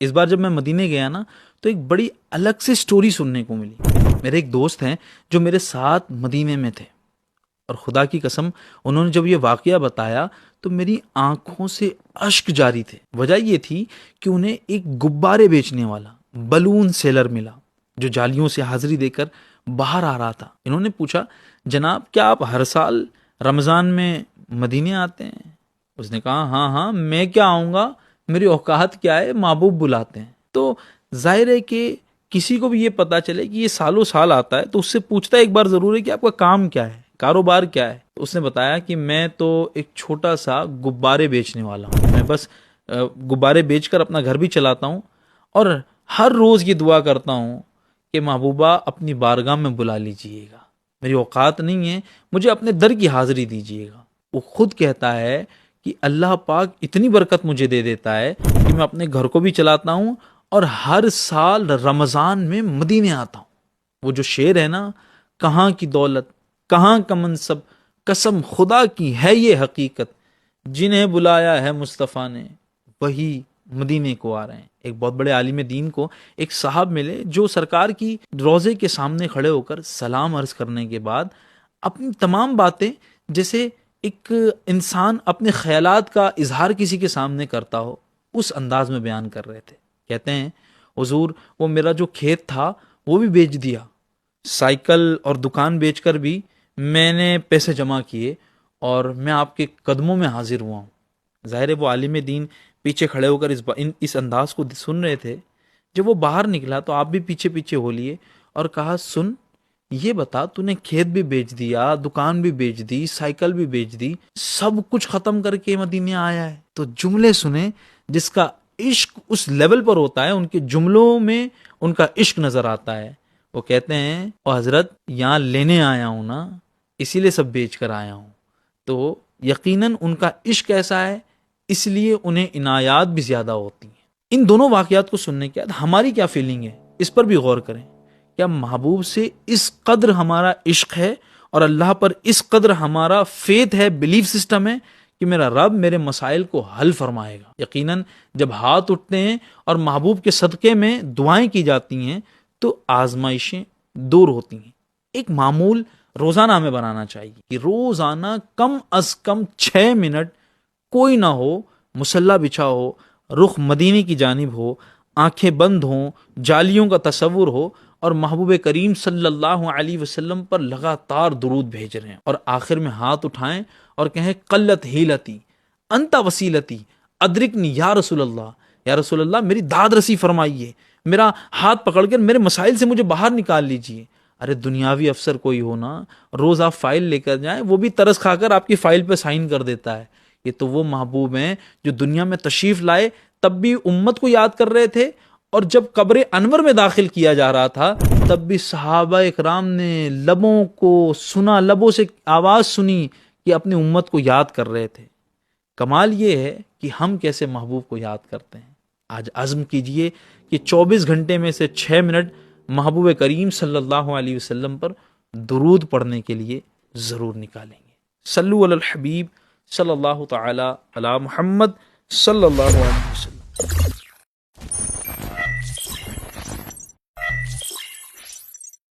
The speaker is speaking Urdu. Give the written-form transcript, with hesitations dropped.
اس بار جب میں مدینے گیا نا تو ایک بڑی الگ سے سٹوری سننے کو ملی۔ میرے ایک دوست ہیں جو میرے ساتھ مدینے میں تھے، اور خدا کی قسم انہوں نے جب یہ واقعہ بتایا تو میری آنکھوں سے اشک جاری تھے۔ وجہ یہ تھی کہ انہیں ایک غبارے بیچنے والا بلون سیلر ملا جو جالیوں سے حاضری دے کر باہر آ رہا تھا۔ انہوں نے پوچھا، جناب کیا آپ ہر سال رمضان میں مدینے آتے ہیں؟ اس نے کہا ہاں میں کیا آؤں گا، میری اوقات کیا ہے، محبوب بلاتے ہیں۔ تو ظاہر ہے کہ کسی کو بھی یہ پتا چلے کہ یہ سالوں سال آتا ہے تو اس سے پوچھتا ہے ایک بار ضرور ہے کہ آپ کا کام کیا ہے، کاروبار کیا ہے۔ تو اس نے بتایا کہ میں تو ایک چھوٹا سا غبارے بیچنے والا ہوں، میں بس غبارے بیچ کر اپنا گھر بھی چلاتا ہوں، اور ہر روز یہ دعا کرتا ہوں کہ محبوبہ اپنی بارگاہ میں بلا لیجئے گا، میری اوقات نہیں ہے، مجھے اپنے در کی حاضری دیجئے گا۔ وہ خود کہتا ہے کہ اللہ پاک اتنی برکت مجھے دے دیتا ہے کہ میں اپنے گھر کو بھی چلاتا ہوں اور ہر سال رمضان میں مدینے آتا ہوں۔ وہ جو شعر ہے نا، کہاں کی دولت کہاں کا منصب، قسم خدا کی ہے یہ حقیقت، جنہیں بلایا ہے مصطفیٰ نے وہی مدینے کو آ رہے ہیں۔ ایک بہت بڑے عالم دین کو ایک صاحب ملے جو سرکار کی روضے کے سامنے کھڑے ہو کر سلام عرض کرنے کے بعد اپنی تمام باتیں جیسے ایک انسان اپنے خیالات کا اظہار کسی کے سامنے کرتا ہو اس انداز میں بیان کر رہے تھے۔ کہتے ہیں حضور وہ میرا جو کھیت تھا وہ بھی بیچ دیا، سائیکل اور دکان بیچ کر بھی میں نے پیسے جمع کیے اور میں آپ کے قدموں میں حاضر ہوا ہوں۔ ظاہر ہے وہ عالم دین پیچھے کھڑے ہو کر اس انداز کو سن رہے تھے۔ جب وہ باہر نکلا تو آپ بھی پیچھے پیچھے ہو لیے اور کہا، سن یہ بتا، تو نے کھیت بھی بیچ دیا، دکان بھی بیچ دی، سائیکل بھی بیچ دی، سب کچھ ختم کر کے مدینے آیا ہے؟ تو جملے سنیں، جس کا عشق اس لیول پر ہوتا ہے ان کے جملوں میں ان کا عشق نظر آتا ہے۔ وہ کہتے ہیں، او حضرت یہاں لینے آیا ہوں نا، اسی لیے سب بیچ کر آیا ہوں۔ تو یقیناً ان کا عشق ایسا ہے، اس لیے انہیں عنایات بھی زیادہ ہوتی ہیں۔ ان دونوں واقعات کو سننے کے بعد ہماری کیا فیلنگ ہے اس پر بھی غور کریں۔ کیا محبوب سے اس قدر ہمارا عشق ہے اور اللہ پر اس قدر ہمارا فیتھ ہے، بلیف سسٹم ہے کہ میرا رب میرے مسائل کو حل فرمائے گا؟ یقیناً جب ہاتھ اٹھتے ہیں اور محبوب کے صدقے میں دعائیں کی جاتی ہیں تو آزمائشیں دور ہوتی ہیں۔ ایک معمول روزانہ ہمیں بنانا چاہیے کہ روزانہ کم از کم 6 منٹ کوئی نہ ہو، مصلی بچھا ہو، رخ مدینے کی جانب ہو، آنکھیں بند ہوں، جالیوں کا تصور ہو، اور محبوب کریم صلی اللہ علیہ وسلم پر لگاتار درود بھیج رہے ہیں، اور آخر میں ہاتھ اٹھائیں اور کہیں، قلت ہیلتی انت وسیلتی ادرکنی یا رسول اللہ، یا رسول اللہ میری داد رسی فرمائیے، میرا ہاتھ پکڑ کر میرے مسائل سے مجھے باہر نکال لیجئے۔ ارے دنیاوی افسر کوئی ہونا، روز آپ فائل لے کر جائیں، وہ بھی ترس کھا کر آپ کی فائل پہ سائن کر دیتا ہے۔ یہ تو وہ محبوب ہیں جو دنیا میں تشریف لائے تب بھی امت کو یاد کر رہے تھے، اور جب قبر انور میں داخل کیا جا رہا تھا تب بھی صحابہ اکرام نے لبوں کو سنا، لبوں سے آواز سنی کہ اپنی امت کو یاد کر رہے تھے۔ کمال یہ ہے کہ ہم کیسے محبوب کو یاد کرتے ہیں۔ آج عزم کیجئے کہ 24 گھنٹے میں سے 6 منٹ محبوب کریم صلی اللہ علیہ وسلم پر درود پڑھنے کے لیے ضرور نکالیں گے۔ صلو علی الحبیب صلی اللہ تعالی علی محمد صلی اللہ علیہ وسلم۔